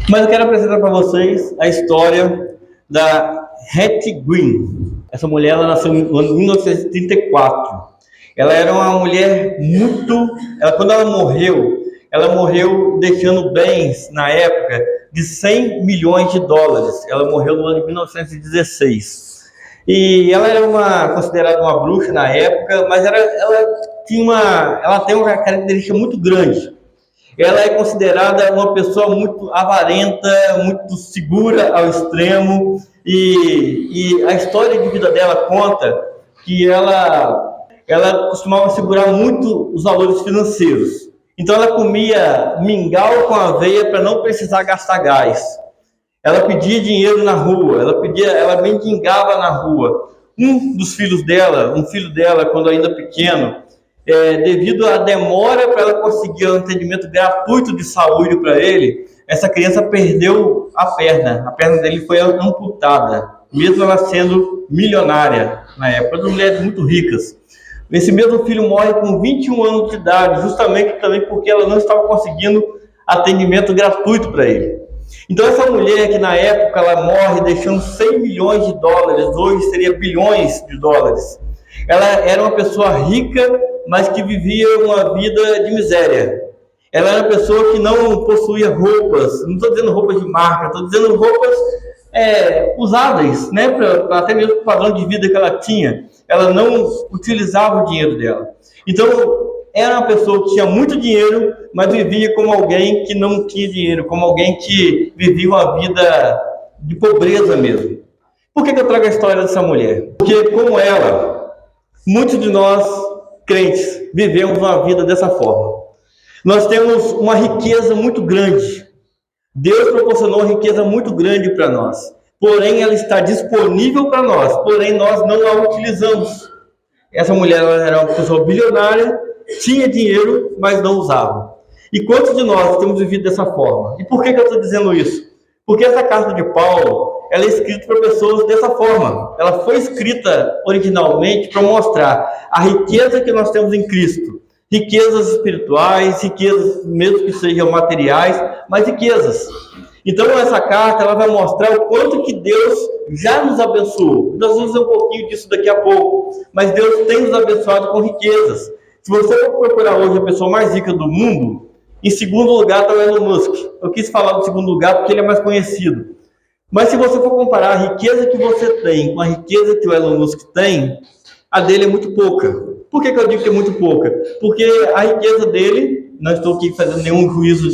Mas eu quero apresentar para vocês a história da Hattie Green. Essa mulher ela nasceu no ano de 1934. Ela era uma mulher quando ela morreu deixando bens na época de 100 milhões de dólares. Ela morreu no ano de 1916. E ela era considerada uma bruxa na época, mas ela tem uma característica muito grande. Ela é considerada uma pessoa muito avarenta, muito segura ao extremo, e a história de vida dela conta que ela costumava segurar muito os valores financeiros. Então ela comia mingau com aveia para não precisar gastar gás. Ela pedia dinheiro na rua, ela mendigava na rua. Um filho dela, quando ainda pequeno, devido à demora para ela conseguir um atendimento gratuito de saúde para ele, essa criança perdeu a perna. A perna dele foi amputada, mesmo ela sendo milionária na época, das mulheres muito ricas. Esse mesmo filho morre com 21 anos de idade, justamente também porque ela não estava conseguindo atendimento gratuito para ele. Então essa mulher que na época ela morre deixando 100 milhões de dólares, hoje seria bilhões de dólares. Ela era uma pessoa rica, mas que vivia uma vida de miséria. Ela era uma pessoa que não possuía roupas, não estou dizendo roupas de marca, estou dizendo roupas usáveis, né, até mesmo o padrão de vida que ela tinha. Ela não utilizava o dinheiro dela. Então, era uma pessoa que tinha muito dinheiro, mas vivia como alguém que não tinha dinheiro, como alguém que vivia uma vida de pobreza mesmo. Por que eu trago a história dessa mulher? Porque, como ela, muitos de nós, crentes, vivemos uma vida dessa forma. Nós temos uma riqueza muito grande. Deus proporcionou uma riqueza muito grande para nós. Porém, ela está disponível para nós, porém nós não a utilizamos. Essa mulher era uma pessoa bilionária, tinha dinheiro, mas não usava. E quantos de nós temos vivido dessa forma? E por que eu estou dizendo isso? Porque essa carta de Paulo, ela é escrita para pessoas dessa forma. Ela foi escrita originalmente para mostrar a riqueza que nós temos em Cristo. Riquezas espirituais, riquezas mesmo que sejam materiais, mas riquezas. Então essa carta ela vai mostrar o quanto que Deus já nos abençoou. Nós vamos ver um pouquinho disso daqui a pouco. Mas Deus tem nos abençoado com riquezas. Se você for procurar hoje a pessoa mais rica do mundo, em segundo lugar está o Elon Musk. Eu quis falar do segundo lugar porque ele é mais conhecido. Mas se você for comparar a riqueza que você tem com a riqueza que o Elon Musk tem, a dele é muito pouca. Por que eu digo que é muito pouca? Porque a riqueza dele, não estou aqui fazendo nenhum juízo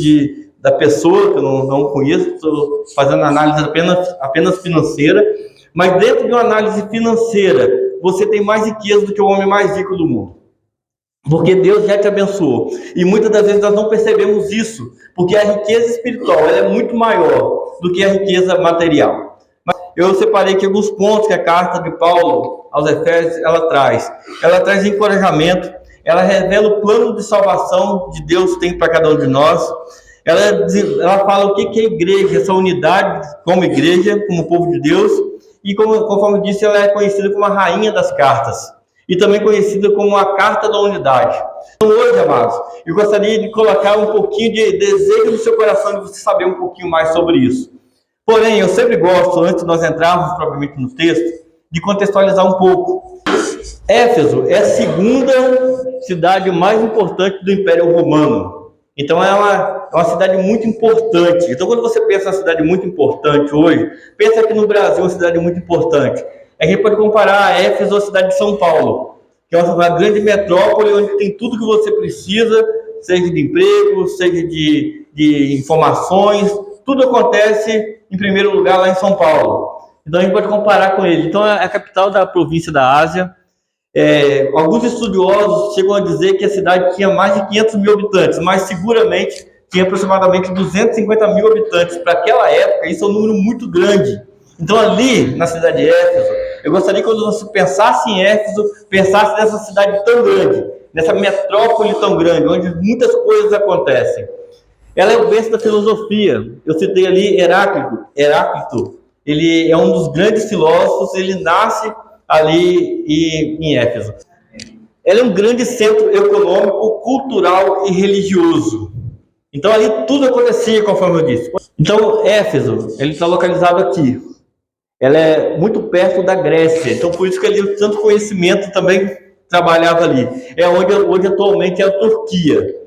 da pessoa, que eu não conheço, estou fazendo análise apenas financeira, mas dentro de uma análise financeira, você tem mais riqueza do que o homem mais rico do mundo. Porque Deus já te abençoou. E muitas das vezes nós não percebemos isso, porque a riqueza espiritual ela é muito maior do que a riqueza material. Mas eu separei aqui alguns pontos que a carta de Paulo aos Efésios ela traz. Ela traz encorajamento, ela revela o plano de salvação que Deus tem para cada um de nós. Ela fala o que é a igreja, essa unidade como igreja, como povo de Deus. E conforme eu disse, ela é conhecida como a rainha das cartas. E também conhecida como a Carta da Unidade. Então hoje, amados, eu gostaria de colocar um pouquinho de desejo no seu coração de você saber um pouquinho mais sobre isso. Porém, eu sempre gosto, antes de nós entrarmos propriamente no texto, de contextualizar um pouco. Éfeso é a segunda cidade mais importante do Império Romano. Então é uma cidade muito importante. Então quando você pensa em uma cidade muito importante hoje, pensa aqui no Brasil, uma cidade muito importante. A gente pode comparar a Éfeso à cidade de São Paulo, que é uma grande metrópole onde tem tudo que você precisa, seja de emprego, seja de informações, tudo acontece em primeiro lugar lá em São Paulo. Então a gente pode comparar com ele. Então é a capital da província da Ásia. Alguns estudiosos chegam a dizer que a cidade tinha mais de 500 mil habitantes, mas seguramente tinha aproximadamente 250 mil habitantes. Para aquela época, isso é um número muito grande. Então ali, na cidade de Éfeso, eu gostaria que quando você pensasse em Éfeso, pensasse nessa cidade tão grande, nessa metrópole tão grande, onde muitas coisas acontecem. Ela é o berço da filosofia. Eu citei ali Heráclito. Ele é um dos grandes filósofos, ele nasce ali em Éfeso. Ela é um grande centro econômico, cultural e religioso. Então ali tudo acontecia conforme eu disse. Então Éfeso, ele está localizado aqui. Ela é muito perto da Grécia, então por isso que ali tanto conhecimento também trabalhava ali. É onde hoje atualmente é a Turquia.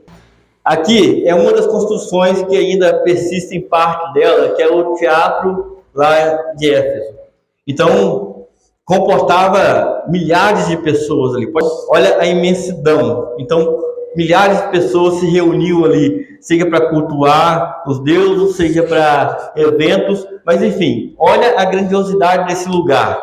Aqui é uma das construções que ainda persiste em parte dela, que é o teatro lá de Éfeso. Então comportava milhares de pessoas ali. Olha a imensidão. Então milhares de pessoas se reuniam ali, seja para cultuar os deuses, seja para eventos, mas enfim, olha a grandiosidade desse lugar.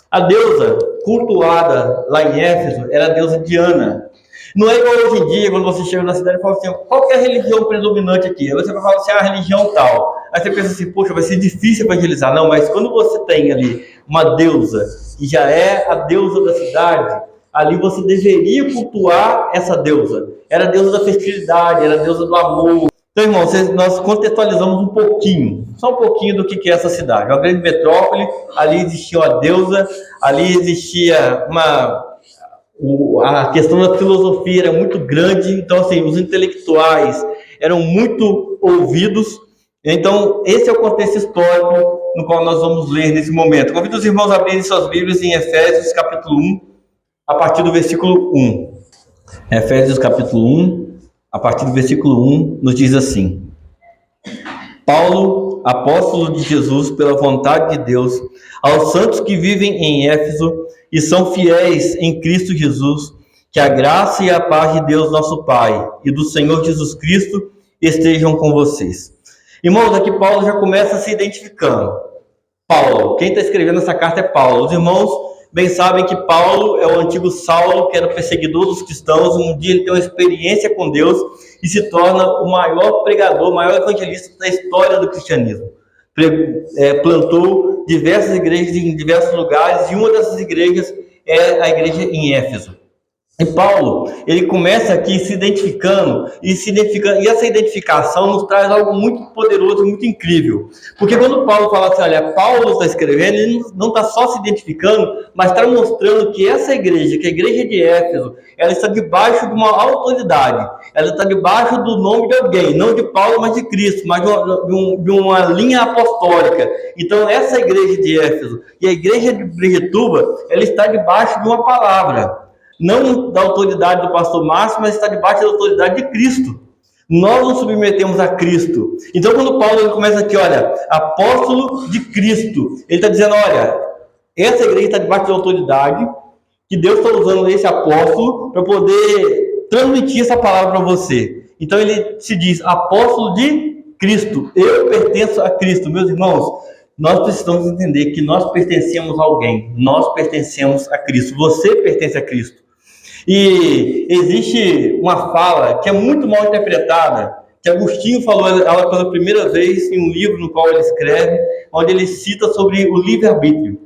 A deusa cultuada lá em Éfeso era a deusa Diana. Não é igual hoje em dia, quando você chega na cidade e fala assim, qual que é a religião predominante aqui? Aí você vai falar assim, a religião tal. Aí você pensa assim, poxa, vai ser difícil evangelizar. Não, mas quando você tem ali uma deusa, que já é a deusa da cidade, ali você deveria cultuar essa deusa. Era a deusa da fertilidade, era a deusa do amor. Então, irmãos, nós contextualizamos um pouquinho, só um pouquinho do que é essa cidade. Uma grande metrópole, ali existia uma deusa, ali existia a questão da filosofia era muito grande, então assim, os intelectuais eram muito ouvidos. Então, esse é o contexto histórico no qual nós vamos ler nesse momento. Convido os irmãos a abrirem suas Bíblias em Efésios capítulo 1, a partir do versículo 1. Efésios capítulo 1, a partir do versículo 1, nos diz assim: Paulo, apóstolo de Jesus, pela vontade de Deus, aos santos que vivem em Éfeso e são fiéis em Cristo Jesus, que a graça e a paz de Deus nosso Pai e do Senhor Jesus Cristo estejam com vocês. Irmãos, aqui Paulo já começa se identificando. Paulo, quem está escrevendo essa carta é Paulo. Os irmãos bem sabem que Paulo é o antigo Saulo, que era perseguidor dos cristãos. Um dia ele tem uma experiência com Deus e se torna o maior pregador, o maior evangelista da história do cristianismo. Plantou diversas igrejas em diversos lugares, e uma dessas igrejas é a igreja em Éfeso. E Paulo, ele começa aqui se identificando, e essa identificação nos traz algo muito poderoso, muito incrível. Porque quando Paulo fala assim, olha, Paulo está escrevendo, ele não está só se identificando, mas está mostrando que essa igreja, que a igreja de Éfeso, ela está debaixo de uma autoridade, ela está debaixo do nome de alguém, não de Paulo, mas de Cristo, mas de uma linha apostólica. Então, essa igreja de Éfeso e a igreja de Briguetuba, ela está debaixo de uma palavra. Não da autoridade do pastor Márcio, mas está debaixo da autoridade de Cristo. Nós nos submetemos a Cristo. Então, quando Paulo ele começa aqui, olha, apóstolo de Cristo, ele está dizendo, olha, essa igreja está debaixo da autoridade, que Deus está usando esse apóstolo para poder transmitir essa palavra para você. Então, ele se diz apóstolo de Cristo. Eu pertenço a Cristo. Meus irmãos, nós precisamos entender que nós pertencemos a alguém. Nós pertencemos a Cristo. Você pertence a Cristo. E existe uma fala que é muito mal interpretada, que Agostinho falou ela pela primeira vez em um livro no qual ele escreve, onde ele cita sobre o livre-arbítrio.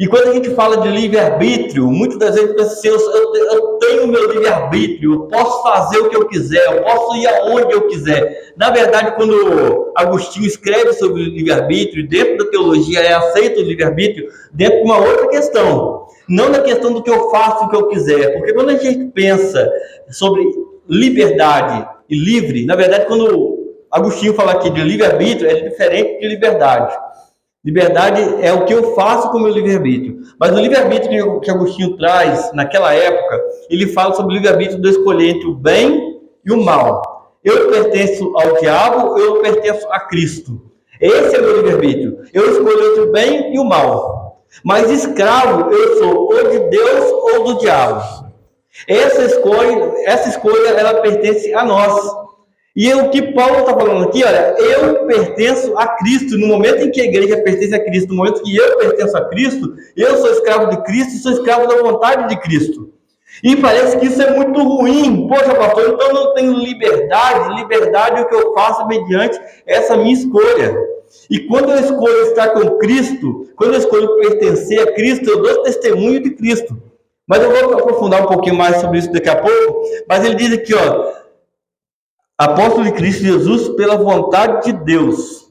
E quando a gente fala de livre-arbítrio, muitas das vezes pensa assim, eu tenho meu livre-arbítrio, eu posso fazer o que eu quiser, eu posso ir aonde eu quiser. Na verdade, quando Agostinho escreve sobre o livre-arbítrio, dentro da teologia é aceito o livre-arbítrio, dentro de uma outra questão. Não na questão do que eu faço o que eu quiser, porque quando a gente pensa sobre liberdade e livre, na verdade, quando Agostinho fala aqui de livre-arbítrio, é diferente de liberdade. Liberdade é o que eu faço com o meu livre-arbítrio. Mas o livre-arbítrio que Agostinho traz, naquela época, ele fala sobre o livre-arbítrio de escolher entre o bem e o mal. Eu pertenço ao diabo, eu pertenço a Cristo. Esse é o meu livre-arbítrio. Eu escolho entre o bem e o mal. Mas escravo, eu sou ou de Deus ou do diabo. Essa escolha, ela pertence a nós. E o que Paulo está falando aqui, olha, eu pertenço a Cristo. No momento em que a igreja pertence a Cristo, no momento que eu pertenço a Cristo, eu sou escravo de Cristo e sou escravo da vontade de Cristo. E parece que isso é muito ruim. Poxa, pastor, então eu não tenho liberdade. Liberdade é o que eu faço mediante essa minha escolha. E quando eu escolho estar com Cristo, quando eu escolho pertencer a Cristo, eu dou testemunho de Cristo. Mas eu vou aprofundar um pouquinho mais sobre isso daqui a pouco. Mas ele diz aqui, ó, apóstolo de Cristo Jesus pela vontade de Deus.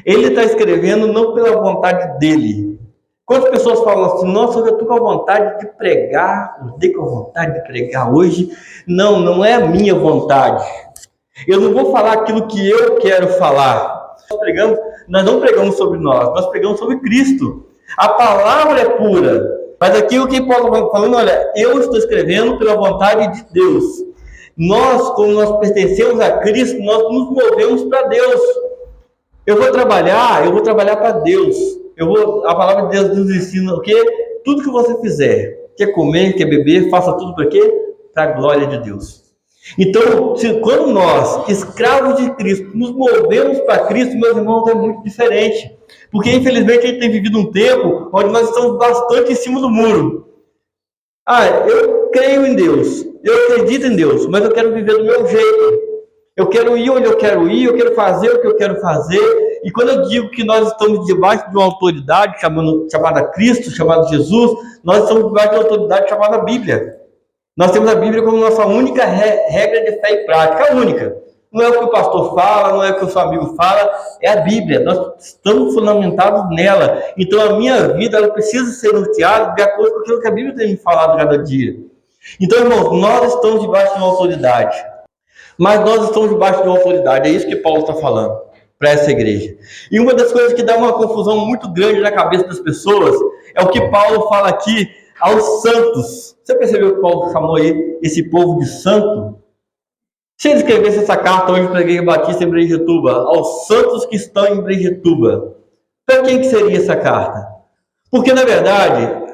Ele está escrevendo não pela vontade dele. Quantas pessoas falam assim, nossa, eu estou com a vontade de pregar, eu estou com a vontade de pregar hoje. Não é a minha vontade. Eu não vou falar aquilo que eu quero falar. Nós não pregamos sobre nós pregamos sobre Cristo. A palavra é pura. Mas aqui o que Paulo está falando, olha, eu estou escrevendo pela vontade de Deus. Nós, como nós pertencemos a Cristo, nós nos movemos para Deus. Eu vou trabalhar para Deus. A palavra de Deus nos ensina o quê? Tudo que você fizer, quer comer, quer beber, faça tudo para quê? Para a glória de Deus. Então, quando nós, escravos de Cristo, nos movemos para Cristo, meus irmãos, é muito diferente. Porque, infelizmente, a gente tem vivido um tempo onde nós estamos bastante em cima do muro. Eu creio em Deus, eu acredito em Deus, mas eu quero viver do meu jeito. Eu quero ir onde eu quero ir, eu quero fazer o que eu quero fazer. E quando eu digo que nós estamos debaixo de uma autoridade chamada Cristo, chamada Jesus, nós estamos debaixo de uma autoridade chamada Bíblia. Nós temos a Bíblia como nossa única regra de fé e prática, a única. Não é o que o pastor fala, não é o que o seu amigo fala, é a Bíblia. Nós estamos fundamentados nela. Então a minha vida ela precisa ser norteada de acordo com aquilo que a Bíblia tem me falado cada dia. Então, irmãos, nós estamos debaixo de uma autoridade. Mas nós estamos debaixo de uma autoridade. É isso que Paulo está falando para essa igreja. E uma das coisas que dá uma confusão muito grande na cabeça das pessoas é o que Paulo fala aqui aos santos. Você percebeu que Paulo chamou aí esse povo de santo? Se ele escrevesse essa carta hoje para a Igreja Batista em Brejetuba, aos santos que estão em Brejetuba, para quem que seria essa carta? Porque, na verdade,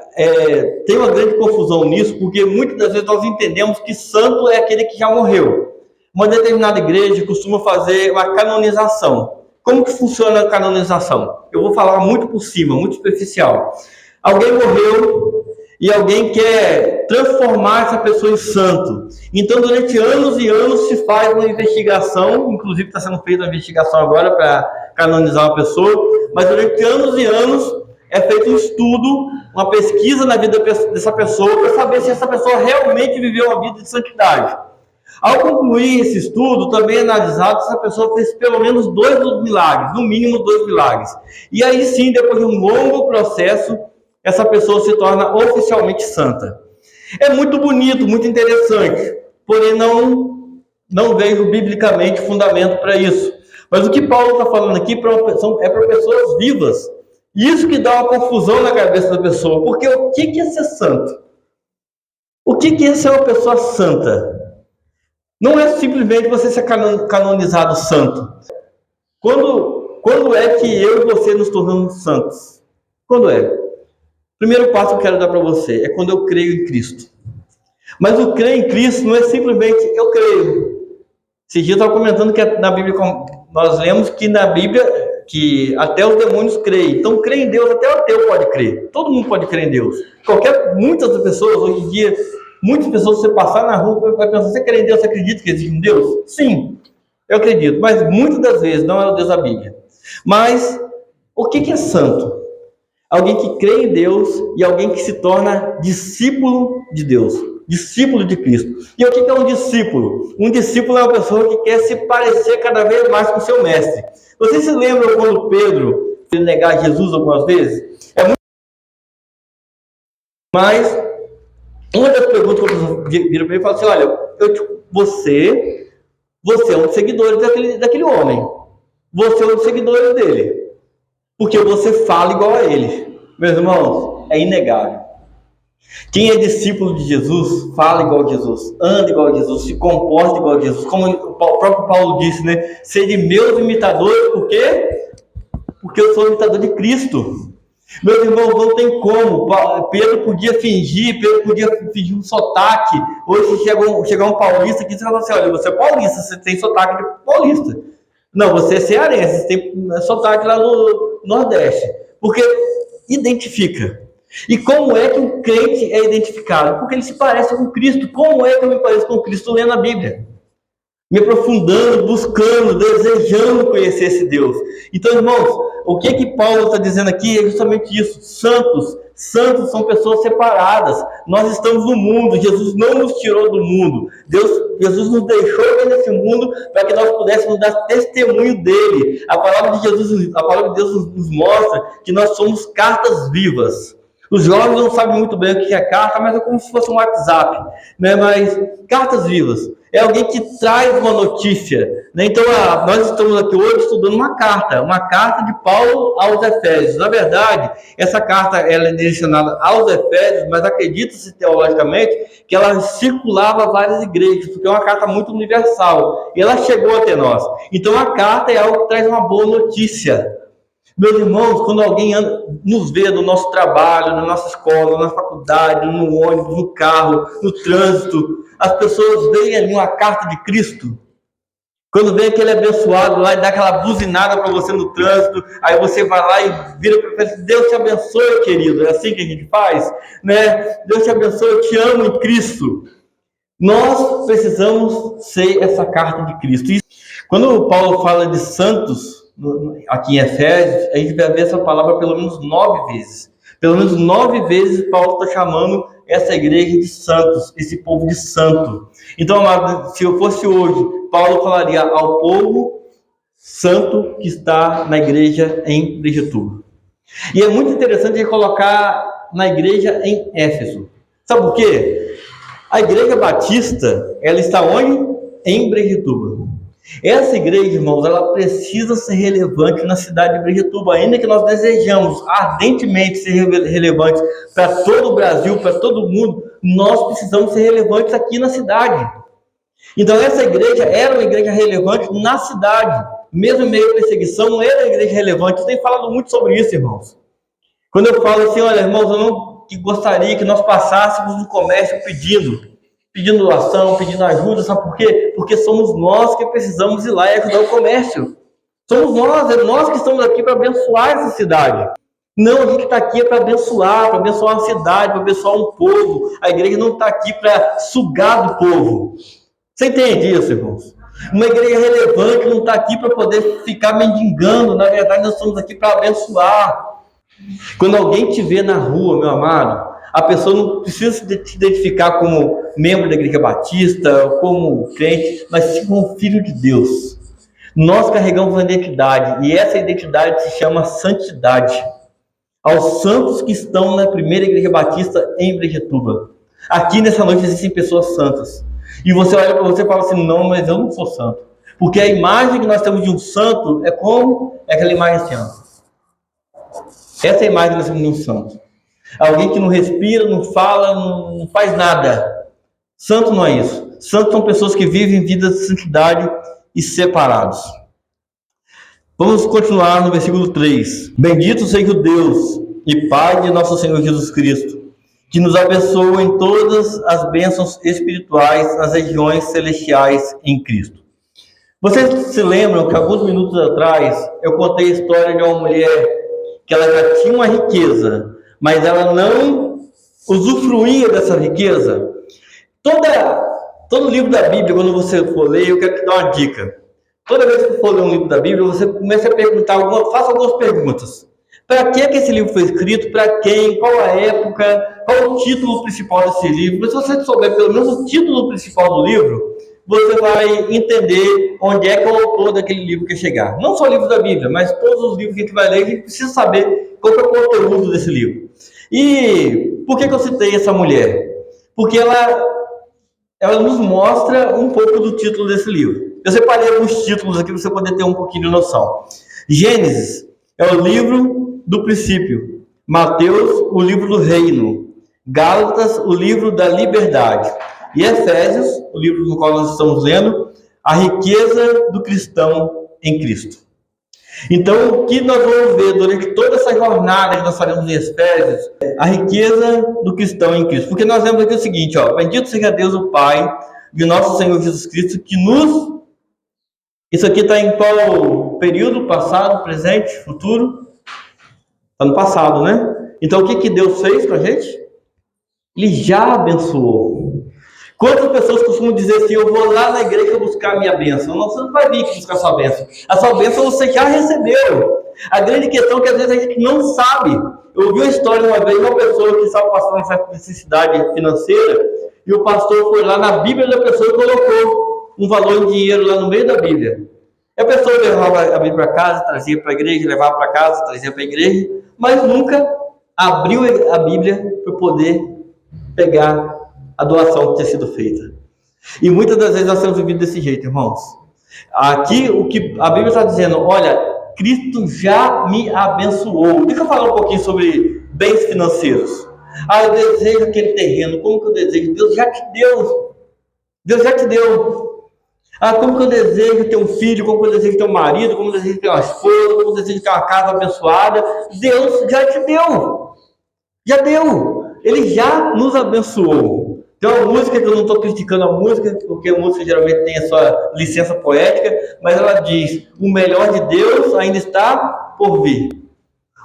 tem uma grande confusão nisso, porque muitas das vezes nós entendemos que santo é aquele que já morreu. Uma determinada igreja costuma fazer uma canonização. Como que funciona a canonização? Eu vou falar muito por cima, muito superficial. Alguém morreu e alguém quer transformar essa pessoa em santo. Então, durante anos e anos se faz uma investigação, inclusive está sendo feita uma investigação agora para canonizar uma pessoa, mas durante anos e anos é feito um estudo, uma pesquisa na vida dessa pessoa para saber se essa pessoa realmente viveu uma vida de santidade. Ao concluir esse estudo, também é analisado se essa pessoa fez pelo menos 2 milagres, no mínimo 2 milagres. E aí sim, depois de um longo processo, essa pessoa se torna oficialmente santa. É muito bonito, muito interessante, porém não vejo biblicamente fundamento para isso. Mas o que Paulo está falando aqui é para pessoas vivas. Isso que dá uma confusão na cabeça da pessoa. Porque o que é ser santo? O que é ser uma pessoa santa? Não é simplesmente você ser canonizado santo. Quando é que eu e você nos tornamos santos? Quando é? O primeiro passo que eu quero dar para você é quando eu creio em Cristo. Mas o crer em Cristo não é simplesmente eu creio. Esse dia eu estava comentando que na Bíblia, nós lemos que na Bíblia que até os demônios creem. Então, crer em Deus, até o ateu pode crer. Todo mundo pode crer em Deus. Muitas pessoas, hoje em dia, muitas pessoas, você passar na rua, vai pensar, você crê em Deus, você acredita que existe um Deus? Sim, eu acredito. Mas muitas das vezes não é o Deus da Bíblia. Mas, o que é santo? Alguém que crê em Deus e alguém que se torna discípulo de Deus, discípulo de Cristo. E o que é um discípulo? Um discípulo é uma pessoa que quer se parecer cada vez mais com o seu mestre. Vocês se lembram quando Pedro foi negar Jesus algumas vezes? Mas uma das perguntas que eu viro para ele, falo assim, olha, você é um dos seguidores daquele homem. Você é um dos seguidores dele. Porque você fala igual a ele. Meus irmãos, é inegável. Quem é discípulo de Jesus, fala igual a Jesus, anda igual a Jesus, se comporta igual a Jesus. Como o próprio Paulo disse, né? Sede meus imitadores, por quê? Porque eu sou imitador de Cristo. Meus irmãos, não tem como. Pedro podia fingir um sotaque. Hoje chegar um paulista aqui e falar assim, olha, você é paulista, você tem sotaque de paulista. Não, você é cearense, você tem sotaque lá no Nordeste. Porque identifica. E como é que o crente é identificado? Porque ele se parece com Cristo. Como é que eu me pareço com Cristo lendo a Bíblia? Me aprofundando, buscando, desejando conhecer esse Deus. Então, irmãos, o que Paulo está dizendo aqui é justamente isso. Santos são pessoas separadas. Nós estamos no mundo. Jesus não nos tirou do mundo. Jesus nos deixou nesse mundo para que nós pudéssemos dar testemunho dele. A palavra de Deus nos mostra que nós somos cartas vivas. Os jovens não sabem muito bem o que é carta, mas é como se fosse um WhatsApp, né? Mas cartas vivas. É alguém que traz uma notícia, né? Então, nós estamos aqui hoje estudando uma carta de Paulo aos Efésios. Na verdade, essa carta ela é direcionada aos Efésios, mas acredita-se teologicamente que ela circulava a várias igrejas, porque é uma carta muito universal, e ela chegou até nós. Então, a carta é algo que traz uma boa notícia. Meus irmãos, quando alguém nos vê no nosso trabalho, na nossa escola, na faculdade, no ônibus, no carro, no trânsito, as pessoas veem ali uma carta de Cristo. Quando vem aquele abençoado lá e dá aquela buzinada para você no trânsito, aí você vai lá e vira para ele, Deus te abençoe, querido. É assim que a gente faz, né? Deus te abençoe, eu te amo em Cristo. Nós precisamos ser essa carta de Cristo. E quando Paulo fala de santos, aqui em Efésios, a gente vai ver essa palavra pelo menos 9 vezes. Pelo menos 9 vezes Paulo está chamando essa igreja de santos, esse povo de santo. Então, amado, se eu fosse hoje, Paulo falaria ao povo santo que está na igreja em Brejetuba. E é muito interessante colocar na igreja em Éfeso. Sabe por quê? A igreja batista, ela está onde? Em Brejetuba. Essa igreja, irmãos, ela precisa ser relevante na cidade de Brejetuba, ainda que nós desejamos ardentemente ser relevantes para todo o Brasil, para todo o mundo, nós precisamos ser relevantes aqui na cidade. Então essa igreja era uma igreja relevante na cidade, mesmo em meio à perseguição, era uma igreja relevante. Eu tenho falado muito sobre isso, irmãos. Quando eu falo assim, olha, irmãos, eu não gostaria que nós passássemos no comércio pedindo doação, pedindo ajuda, sabe por quê? Porque somos nós que precisamos ir lá e ajudar o comércio. Somos nós, é nós que estamos aqui para abençoar essa cidade. Não, a gente está aqui para abençoar a cidade, para abençoar um povo. A igreja não está aqui para sugar do povo. Você entende isso, irmãos? Uma igreja relevante não está aqui para poder ficar mendigando. Na verdade, nós estamos aqui para abençoar. Quando alguém te vê na rua, meu amado, a pessoa não precisa te identificar como membro da igreja batista, como crente, mas sim como filho de Deus. Nós carregamos uma identidade, e essa identidade se chama santidade. Aos santos que estão na primeira igreja batista em Brejetuba. Aqui nessa noite existem pessoas santas. E você olha para você e fala assim, não, mas eu não sou santo. Porque a imagem que nós temos de um santo é como? É aquela imagem assim, ó. Essa é a imagem que nós temos de um santo. Alguém que não respira, não fala, não faz nada. Santo não é isso. Santos são pessoas que vivem vidas de santidade e separados. Vamos continuar no versículo 3. Bendito seja o Deus e Pai de nosso Senhor Jesus Cristo, que nos abençoa em todas as bênçãos espirituais nas regiões celestiais em Cristo. Vocês se lembram que alguns minutos atrás eu contei a história de uma mulher que ela já tinha uma riqueza, mas ela não usufruía dessa riqueza? Todo livro da Bíblia, quando você for ler, eu quero te dar uma dica. Toda vez que for ler um livro da Bíblia, você começa a perguntar, faça algumas perguntas. Para que esse livro foi escrito? Para quem? Qual a época? Qual o título principal desse livro? Mas se você souber pelo menos o título principal do livro, você vai entender onde é que o autor daquele livro quer chegar. Não só o livro da Bíblia, mas todos os livros que a gente vai ler, a gente precisa saber qual é o conteúdo desse livro. E por que eu citei essa mulher? Porque ela nos mostra um pouco do título desse livro. Eu separei alguns títulos aqui para você poder ter um pouquinho de noção. Gênesis é o livro do princípio. Mateus, o livro do reino. Gálatas, o livro da liberdade. E Efésios, o livro no qual nós estamos lendo, a riqueza do cristão em Cristo. Então, o que nós vamos ver durante toda essa jornada que nós faremos em Efésios, a riqueza do cristão em Cristo. Porque nós vemos aqui o seguinte, ó, bendito seja Deus o Pai de nosso Senhor Jesus Cristo, que nos... Isso aqui está em qual período? Passado, presente, futuro? Está no passado, né? Então, o que Deus fez com a gente? Ele já abençoou. Quantas pessoas costumam dizer assim, eu vou lá na igreja buscar a minha bênção? Não, você não vai vir aqui buscar a sua bênção. A sua bênção você já recebeu. A grande questão é que às vezes a gente não sabe. Eu ouvi uma história uma vez de uma pessoa que estava passando uma certa necessidade financeira e o pastor foi lá na Bíblia da pessoa e colocou um valor em dinheiro lá no meio da Bíblia. E a pessoa levava a Bíblia para casa, trazia para a igreja, levava para casa, trazia para a igreja, mas nunca abriu a Bíblia para poder pegar a doação que tinha sido feita. E muitas das vezes nós temos vivido desse jeito, irmãos. Aqui o que a Bíblia está dizendo, olha, Cristo já me abençoou. Deixa eu falar um pouquinho sobre bens financeiros. Eu desejo aquele terreno. Como que eu desejo? Deus já te deu. Deus já te deu. Como que eu desejo ter um filho? Como que eu desejo ter um marido? Como eu desejo ter uma esposa? Como eu desejo ter uma casa abençoada? Deus já te deu. Já deu. Ele já nos abençoou. Tem uma música que eu não estou criticando a música, porque a música geralmente tem a sua licença poética, mas ela diz, o melhor de Deus ainda está por vir.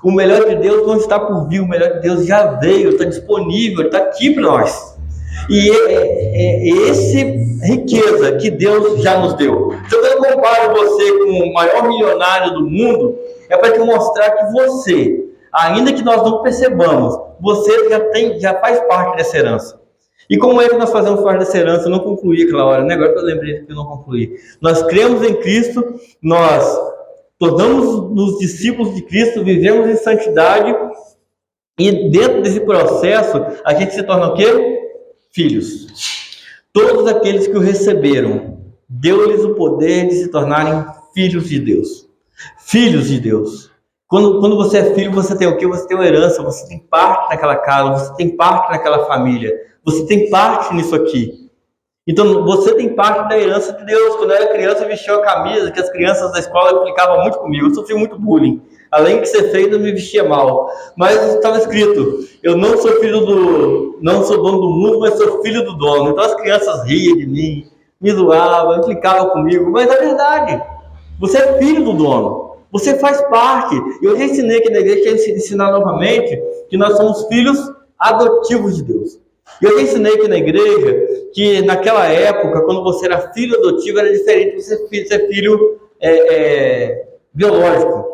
O melhor de Deus não está por vir, o melhor de Deus já veio, está disponível, está aqui para nós. E é essa riqueza que Deus já nos deu. Se eu comparo você com o maior milionário do mundo, é para te mostrar que você, ainda que nós não percebamos, você já faz parte dessa herança. E como é que nós fazemos parte dessa herança? Eu não concluí aquela hora, né? Agora que eu lembrei que eu não concluí. Nós cremos em Cristo, nós tornamos-nos discípulos de Cristo, vivemos em santidade, e dentro desse processo, a gente se torna o quê? Filhos. Todos aqueles que o receberam, deu-lhes o poder de se tornarem filhos de Deus. Filhos de Deus. Quando você é filho, você tem o quê? Você tem uma herança, você tem parte naquela casa, você tem parte naquela família, você tem parte nisso aqui. Então, você tem parte da herança de Deus. Quando eu era criança, eu vestia a camisa, que as crianças da escola implicavam muito comigo. Eu sofri muito bullying. Além de ser feio, eu me vestia mal. Mas estava escrito, eu não sou não sou dono do mundo, mas sou filho do dono. Então as crianças riam de mim, me zoavam, implicavam comigo. Mas é verdade. Você é filho do dono. Você faz parte. Eu já ensinei aqui na igreja, quero ensinar novamente, que nós somos filhos adotivos de Deus. Eu já ensinei aqui na igreja que naquela época, quando você era filho adotivo, era diferente de você ser filho biológico.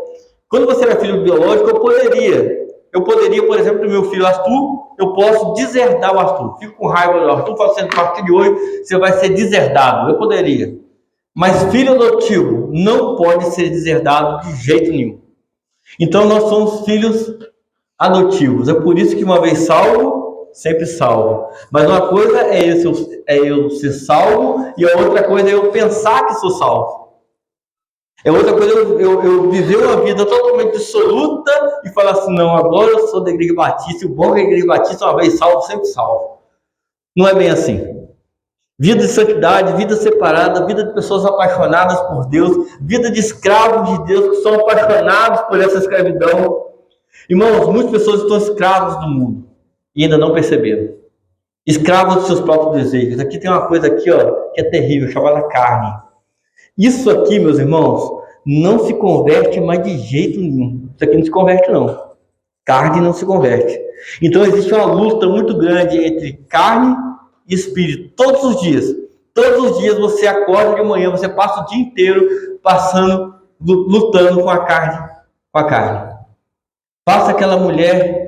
Quando você era filho biológico, eu poderia, por exemplo, do meu filho Arthur, eu posso deserdar o Arthur. Fico com raiva do Arthur, falo assim, a partir de hoje você vai ser deserdado. Eu poderia. Mas filho adotivo não pode ser deserdado de jeito nenhum. Então nós somos filhos adotivos. É por isso que uma vez salvo, sempre salvo. Mas uma coisa é eu ser salvo e a outra coisa é eu pensar que sou salvo. É outra coisa eu viver uma vida totalmente dissoluta e falar assim, não, agora eu sou da Igreja Batista, e o bom é que a Igreja Batista, uma vez salvo, sempre salvo. Não é bem assim. Vida de santidade, vida separada, vida de pessoas apaixonadas por Deus, vida de escravos de Deus que são apaixonados por essa escravidão. Irmãos, muitas pessoas estão escravos do mundo e ainda não perceberam. Escravos dos seus próprios desejos. Aqui tem uma coisa aqui, que é terrível, chamada carne. Isso aqui, meus irmãos, não se converte mais de jeito nenhum. Isso aqui não se converte, não. Carne não se converte. Então existe uma luta muito grande entre carne e espírito. Todos os dias. Todos os dias você acorda de manhã, você passa o dia inteiro lutando com a carne. Passa aquela mulher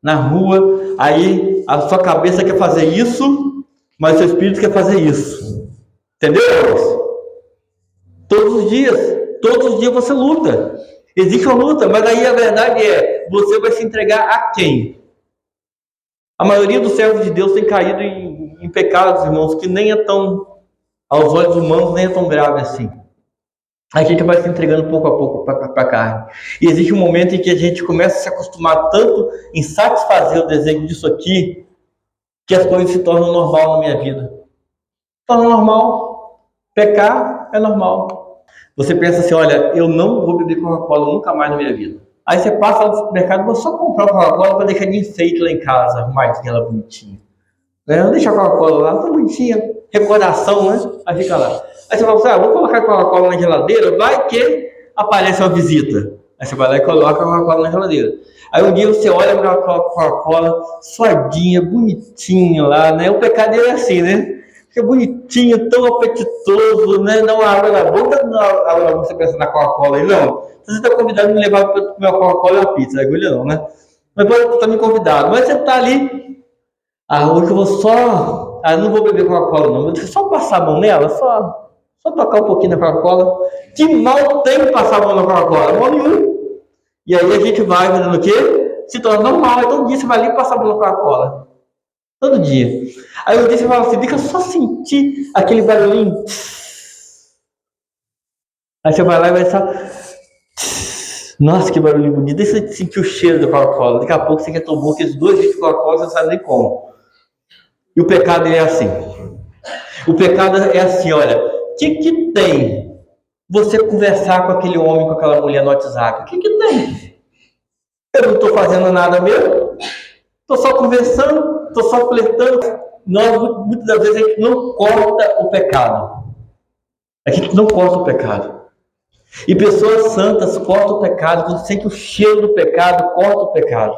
na rua, aí a sua cabeça quer fazer isso, mas o seu espírito quer fazer isso. Entendeu, irmãos? Todos os dias você luta. Existe uma luta, mas aí a verdade é, você vai se entregar a quem? A maioria dos servos de Deus tem caído em pecados, irmãos, que nem é tão, aos olhos humanos, nem é tão grave assim. A gente vai se entregando pouco a pouco para a carne. E existe um momento em que a gente começa a se acostumar tanto em satisfazer o desejo disso aqui, que as coisas se tornam normal na minha vida. Torna normal. Pecar é normal. Você pensa assim, olha, eu não vou beber Coca-Cola nunca mais na minha vida. Aí você passa no supermercado, vou só comprar Coca-Cola para deixar de enfeite lá em casa, arrumadinha ela bonitinha. Não deixa a Coca-Cola lá, tão bonitinha, recordação, né? Aí fica lá. Aí você fala assim, vou colocar a Coca-Cola na geladeira, vai que aparece uma visita. Aí você vai lá e coloca a Coca-Cola na geladeira. Aí um dia você olha para a Coca-Cola, suadinha, bonitinha lá, né? O pecado é assim, né? Fica bonitinho, tão apetitoso, né? Dá uma água na boca, não água na boca, você pensa na Coca-Cola aí, não. Você está convidado a me levar para comer a Coca-Cola e a pizza, agulha não, né? Mas pode estar me convidado, mas você está ali, hoje eu vou só, não vou beber Coca-Cola não, vou só passar a mão nela, só tocar um pouquinho na Coca-Cola. Que mal tem que passar a mão na Coca-Cola? Mal nenhum. E aí a gente vai fazendo o quê? se torna normal. Aí todo dia você vai ali e passa a bola com a Coca-Cola. Todo dia. Aí um dia você fala assim, deixa eu só sentir aquele barulhinho. Aí você vai lá e vai só... Nossa, que barulhinho bonito. Deixa eu sentir o cheiro da Coca-Cola. Daqui a pouco você quer tomar aqueles 2 litros de Coca-Cola, você não sabe nem como. E o pecado é assim. O pecado é assim, olha. O que tem você conversar com aquele homem, com aquela mulher no WhatsApp? O que tem? Eu não estou fazendo nada mesmo. Estou só conversando, estou só flertando. Nós, muitas das vezes, a gente não corta o pecado. A gente não corta o pecado. E pessoas santas cortam o pecado, quando sente o cheiro do pecado, corta o pecado.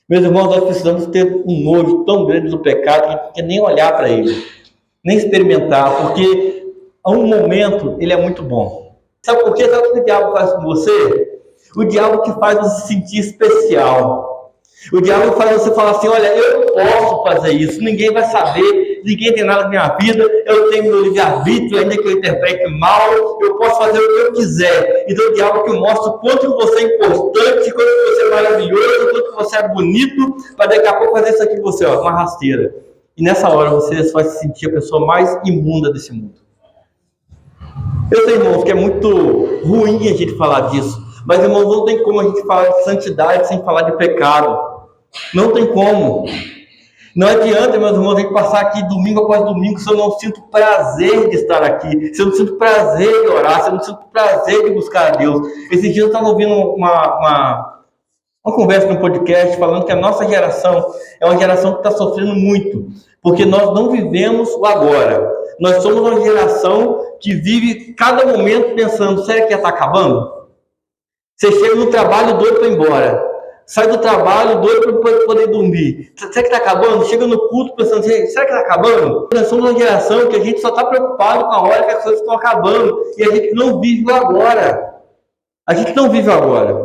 Meus irmãos, nós precisamos ter um nojo tão grande do pecado que a gente não quer nem olhar para ele, nem experimentar, porque a um momento ele é muito bom. Sabe por quê? Sabe o que o diabo faz com você? O diabo que faz você se sentir especial. O diabo faz você falar assim, olha, eu posso fazer isso, ninguém vai saber, ninguém tem nada na minha vida, eu tenho meu livre-arbítrio, ainda que eu interprete mal, eu posso fazer o que eu quiser. Então o diabo que mostra o quanto você é importante, quanto você é maravilhoso, quanto você é bonito, para daqui a pouco fazer isso aqui com você, ó, uma rasteira. E nessa hora você vai se sentir a pessoa mais imunda desse mundo. Eu sei, irmãos, que é muito ruim a gente falar disso, mas, irmãos, não tem como a gente falar de santidade sem falar de pecado. Não tem como. Não adianta, meus irmãos, a gente passar aqui domingo após domingo se eu não sinto prazer de estar aqui, se eu não sinto prazer de orar, se eu não sinto prazer de buscar a Deus. Esses dias eu estava ouvindo uma conversa no podcast falando que a nossa geração é uma geração que está sofrendo muito, porque nós não vivemos o agora. Nós somos uma geração que vive cada momento pensando, será que já está acabando? Você chega no trabalho doido para ir embora. Sai do trabalho doido para poder dormir. Será que está acabando? Chega no culto pensando, será que está acabando? Nós somos uma geração que a gente só está preocupado com a hora que as coisas estão acabando. E a gente não vive o agora. A gente não vive o agora.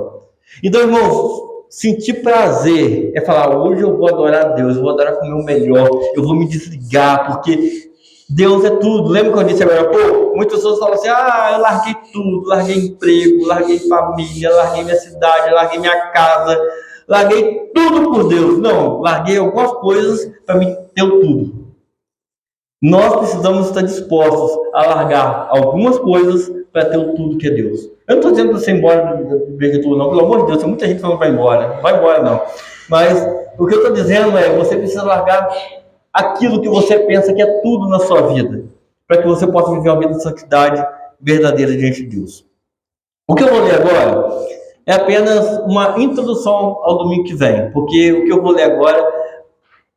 Então, irmãos, sentir prazer é falar, hoje eu vou adorar a Deus, eu vou adorar com o meu melhor, eu vou me desligar, porque Deus é tudo. Lembra quando eu disse agora, muitas pessoas falam assim, eu larguei tudo, larguei emprego, larguei família, larguei minha cidade, larguei minha casa, larguei tudo por Deus. Não, larguei algumas coisas para me ter o tudo. Nós precisamos estar dispostos a largar algumas coisas para ter o tudo que é Deus. Eu não estou dizendo para você ir embora do igreja tudo, não, pelo amor de Deus, tem muita gente falando para ir embora, não vai embora não. Mas o que eu estou dizendo é, você precisa largar aquilo que você pensa que é tudo na sua vida, para que você possa viver uma vida de santidade verdadeira diante de Deus. O que eu vou ler agora é apenas uma introdução ao domingo que vem, porque o que eu vou ler agora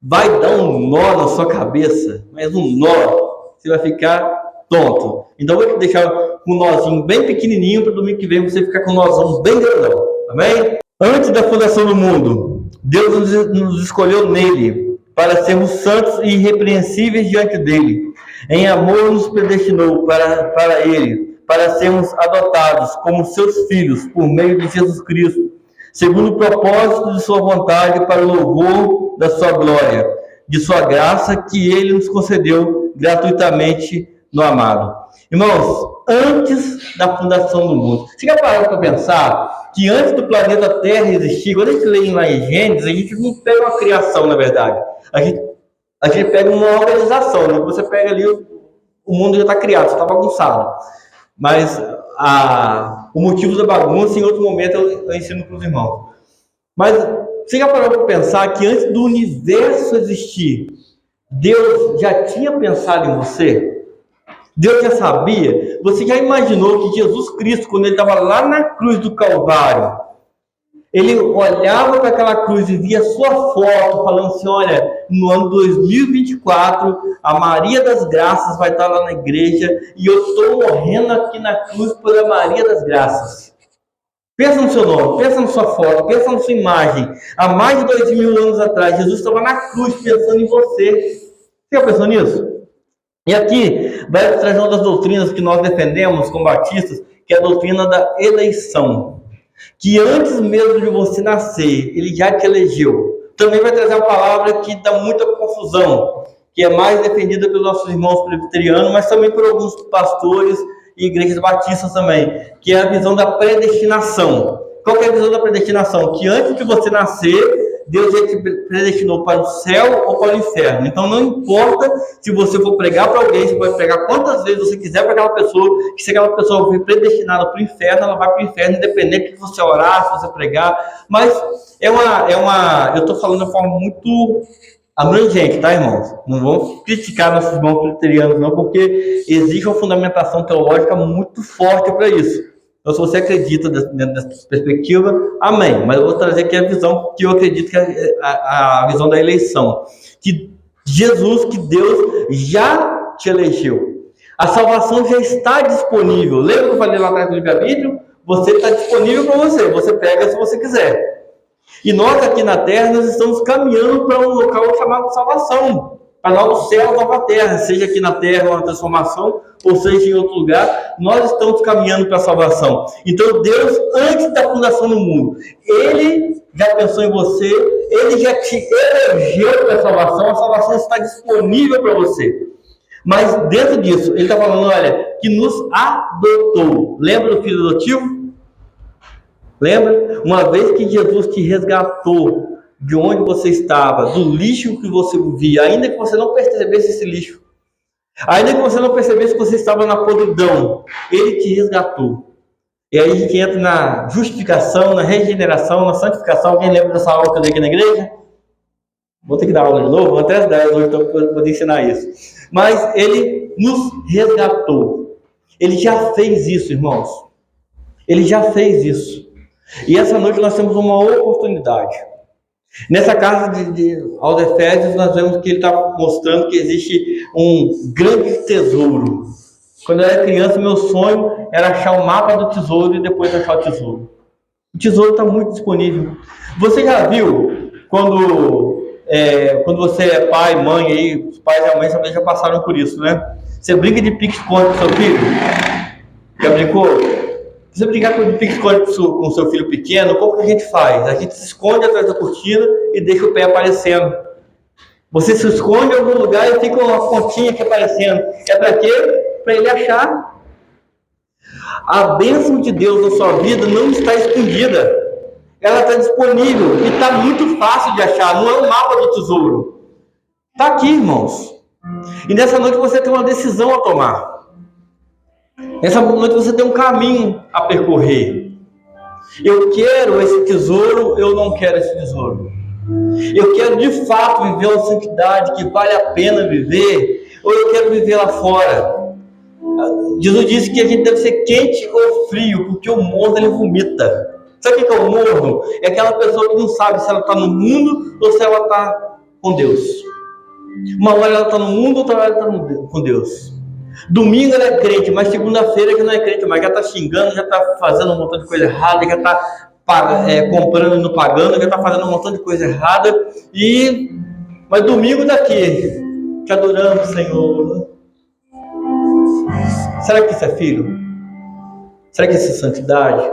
vai dar um nó na sua cabeça, mas um nó, você vai ficar tonto. Então eu vou te deixar um nozinho bem pequenininho para o domingo que vem você ficar com um nozão bem grandão, amém? Antes da fundação do mundo, Deus nos escolheu nele, para sermos santos e irrepreensíveis diante dele. Em amor nos predestinou para ele, para sermos adotados como seus filhos por meio de Jesus Cristo, segundo o propósito de sua vontade, para o louvor da sua glória, de sua graça que ele nos concedeu gratuitamente no amado. Irmãos, antes da fundação do mundo, você já parou para pensar que antes do planeta Terra existir, quando a gente lê lá em Gênesis, a gente não pega uma criação, na verdade. A gente pega uma organização, né? Você pega ali, o mundo já está criado, já está bagunçado. Mas o motivo da bagunça, em outro momento, eu ensino para os irmãos. Mas você já parou para pensar que antes do universo existir, Deus já tinha pensado em você? Deus já sabia? Você já imaginou que Jesus Cristo, quando ele estava lá na cruz do Calvário, ele olhava para aquela cruz e via sua foto, falando assim, olha, no ano 2024, a Maria das Graças vai estar lá na igreja e eu estou morrendo aqui na cruz pela Maria das Graças. Pensa no seu nome, pensa na sua foto, pensa na sua imagem. Há mais de 2000 anos atrás, Jesus estava na cruz pensando em você. Você já pensou nisso? E aqui vai trazer uma das doutrinas que nós defendemos como batistas, que é a doutrina da eleição. Que antes mesmo de você nascer, ele já te elegeu. Também vai trazer uma palavra que dá muita confusão, que é mais defendida pelos nossos irmãos presbiterianos, mas também por alguns pastores e igrejas batistas também, que é a visão da predestinação. Qual que é a visão da predestinação? Que antes de você nascer, Deus já te predestinou para o céu ou para o inferno. Então não importa se você for pregar para alguém, você pode pregar quantas vezes você quiser para aquela pessoa, que se aquela pessoa for predestinada para o inferno, ela vai para o inferno, independente de você orar, se você pregar. Mas eu estou falando de uma forma muito abrangente, tá, irmãos? Não vamos criticar nossos irmãos presbiterianos, não, porque existe uma fundamentação teológica muito forte para isso. Então, se você acredita dentro dessa perspectiva, amém. Mas eu vou trazer aqui a visão que eu acredito que é a visão da eleição. Que Jesus, que Deus já te elegeu. A salvação já está disponível. Lembra que eu falei lá atrás do livre-arbítrio? Você está disponível para você. Você pega se você quiser. E nós aqui na Terra, nós estamos caminhando para um local chamado salvação. Para novo céu, nova terra. Seja aqui na Terra uma transformação, ou seja em outro lugar, nós estamos caminhando para a salvação. Então Deus, antes da fundação do mundo, Ele já pensou em você, Ele já te elegeu para a salvação está disponível para você. Mas dentro disso, Ele está falando, olha, que nos adotou. Lembra do filho adotivo? Lembra? Uma vez que Jesus te resgatou de onde você estava, do lixo que você vivia, ainda que você não percebesse esse lixo, ainda que você não percebesse que você estava na podridão, Ele te resgatou. E aí a gente entra na justificação, na regeneração, na santificação. Alguém lembra dessa aula que eu dei aqui na igreja? Vou ter que dar aula de novo, até as 10 hoje, então eu vou ensinar isso. Mas Ele nos resgatou. Ele já fez isso, irmãos. Ele já fez isso. E essa noite nós temos uma oportunidade. Nessa carta aos Efésios, nós vemos que ele está mostrando que existe um grande tesouro. Quando eu era criança, meu sonho era achar o mapa do tesouro e depois achar o tesouro. O tesouro está muito disponível. Você já viu quando você é pai, mãe, aí, os pais e a mãe também já passaram por isso, né? Você brinca de pique-esconde com seu filho? Já brincou? Se você brincar com pique-esconde com o seu filho pequeno, como que a gente faz? A gente se esconde atrás da cortina e deixa o pé aparecendo. Você se esconde em algum lugar e fica uma pontinha aqui aparecendo. É para quê? Para ele achar. A bênção de Deus na sua vida não está escondida. Ela está disponível e está muito fácil de achar. Não é o mapa do tesouro. Está aqui, irmãos. E nessa noite você tem uma decisão a tomar. Nessa noite você tem um caminho a percorrer. Eu quero esse tesouro, eu não quero esse tesouro. Eu quero de fato viver uma santidade que vale a pena viver, ou eu quero viver lá fora. Jesus disse que a gente deve ser quente ou frio, porque o morno ele vomita. Sabe o que é o morno? É aquela pessoa que não sabe se ela está no mundo ou se ela está com Deus. Uma hora ela está no mundo, outra hora ela está com Deus. Domingo ela é crente, mas segunda-feira que não é crente, mas já está xingando, já está fazendo um montão de coisa errada, já está comprando e não pagando, já está fazendo um montão de coisa errada. Mas domingo daqui, te adorando, Senhor. Será que isso é filho? Será que isso é santidade?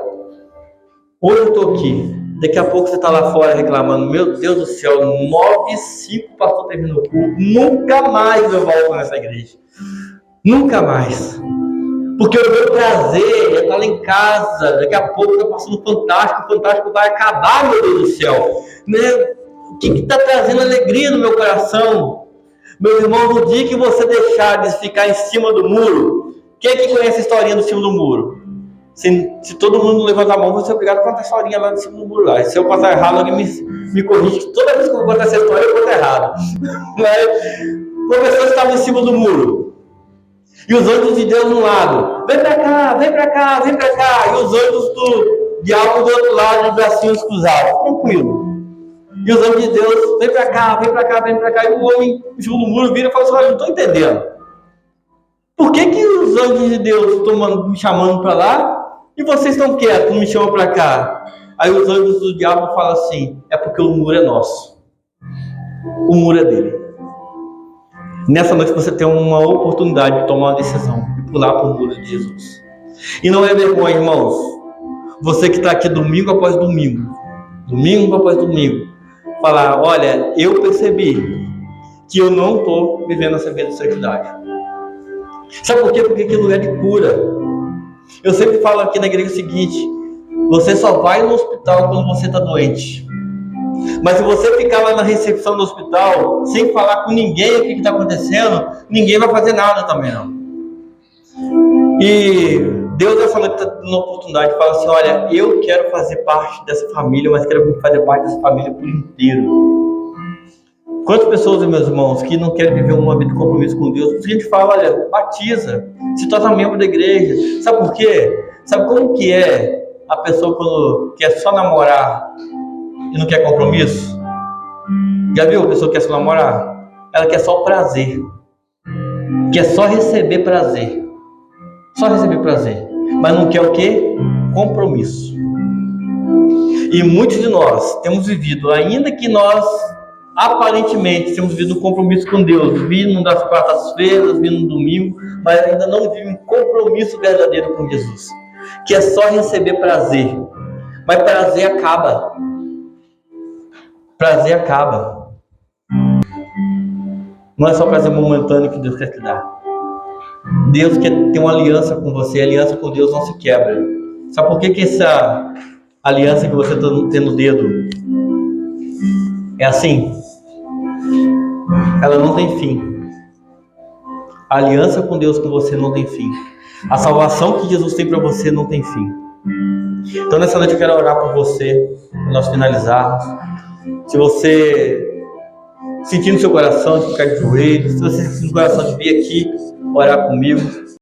Hoje eu estou aqui, daqui a pouco você está lá fora reclamando, meu Deus do céu, 9h05 o pastor terminou o culto, nunca mais eu volto nessa igreja. Nunca mais. Porque o meu prazer é estar lá em casa. Daqui a pouco está passando fantástico. O fantástico vai acabar, meu Deus do céu. Né? O que está trazendo alegria no meu coração? Meu irmão, no dia que você deixar de ficar em cima do muro, quem é que conhece a historinha do cima do muro? Se todo mundo levantar a mão, você é obrigado a contar a historinha lá de cima do muro lá. E se eu contar errado, alguém me corrige. Toda vez que eu vou contar essa história, eu conto errado. O professor estava em cima do muro. E os anjos de Deus no lado, vem pra cá, vem pra cá, vem pra cá. E os anjos do diabo do outro lado, de bracinhos cruzados, tranquilo. E os anjos de Deus, vem pra cá, vem pra cá, vem pra cá. E o homem, em cima do muro, vira e fala assim, olha, não estou entendendo. Por que os anjos de Deus estão me chamando pra lá e vocês estão quietos, não me chamam pra cá? Aí os anjos do diabo falam assim, é porque o muro é nosso. O muro é dele. Nessa noite você tem uma oportunidade de tomar uma decisão, de pular para o muro de Jesus. E não é vergonha, irmãos. Você que está aqui domingo após domingo, falar, olha, eu percebi que eu não estou vivendo essa vida de santidade. Sabe por quê? Porque aquilo é de cura. Eu sempre falo aqui na igreja o seguinte, Você só vai no hospital quando você está doente. Mas se você ficar lá na recepção do hospital, sem falar com ninguém o que está acontecendo, ninguém vai fazer nada também não. E Deus essa noite está dando uma oportunidade de falar assim, olha, eu quero fazer parte dessa família, mas quero fazer parte dessa família por inteiro. Quantas pessoas, meus irmãos, que não querem viver uma vida de compromisso com Deus, a gente fala, olha, batiza, se torna membro da igreja. Sabe por quê? Sabe como que é a pessoa quando quer só namorar e não quer compromisso? Já viu a pessoa que quer só namorar? Ela quer só o prazer. Quer só receber prazer. Só receber prazer. Mas não quer o quê? Compromisso. E muitos de nós temos vivido, ainda que nós aparentemente temos vivido um compromisso com Deus, vindo das quartas-feiras, vindo no domingo, mas ainda não vive um compromisso verdadeiro com Jesus, que é só receber prazer. Mas prazer acaba. Prazer acaba. Não é só prazer momentâneo que Deus quer te dar. Deus quer ter uma aliança com você. A aliança com Deus não se quebra. Sabe por que essa aliança que você tem no dedo é assim? Ela não tem fim. A aliança com Deus com você não tem fim. A salvação que Jesus tem para você não tem fim. Então nessa noite eu quero orar por você, para nós finalizarmos. Se você sentir no seu coração de ficar de joelhos, se você sentir no coração de vir aqui orar comigo,